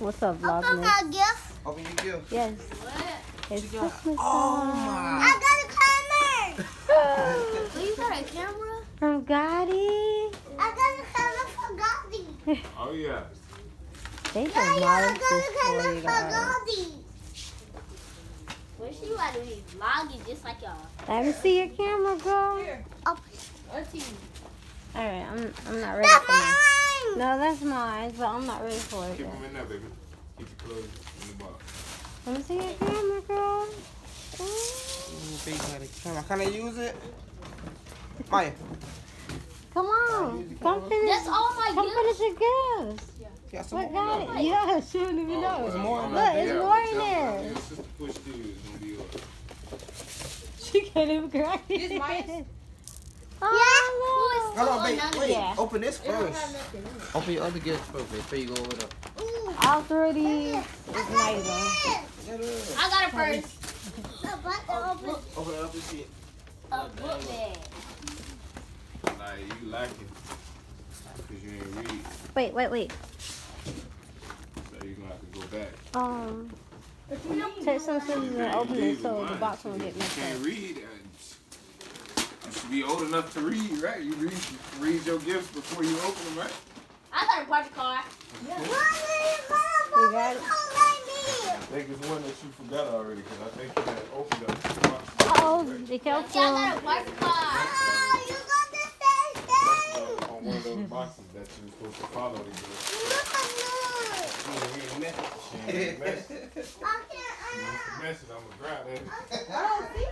What's up, Open Vlogmas? my gift. Open your gift. Yes. What? It's Christmas Oh time. my. I got a camera. Oh, you got a camera? From Gotti. I got a camera for Goldie. Oh yeah. They Yeah, just I demolished got a this for camera you for guys. Goldie. Well, she about to be vlogging just like y'all. Let me see your camera, girl. Auntie. Alright, I'm not ready That's for that. mine. No, that's mine, but I'm not ready for it Keep yet. them in there, baby. Keep your clothes in the box. Let me see your camera, girl. Big body camera. Can I use it? Maya. Come on. Come finish. That's all my Come gifts. finish your gifts. Got some What more? got it? Yeah, she don't even know. There's more in Look, there. it's more in there. Your sister push through is gonna be yours. She can't even crack it. This mine? Oh, Hold on, babe. Wait. Yeah. Open this It don't have first. nothing in it. Open your other gift first before you go over there. All three of these is amazing. I got a purse. Open it up and see it. A book bag. Like you like it. Cause you ain't read. Wait. So you're gonna have to go back. Take some scissors and open it so the Mine. box won't get You messed can't up. read. You should be old enough to read, right? You read your gifts before you open them, right? I got a party card. You got it? I think it's one that you forgot already, because I think you had opened up the box. Uh-oh, be Yeah, I careful. got a party card. On one of those boxes that you were supposed to follow to get. She ain't read the message. She ain't read the message. If it's a message, I'm gonna grab that. I don't see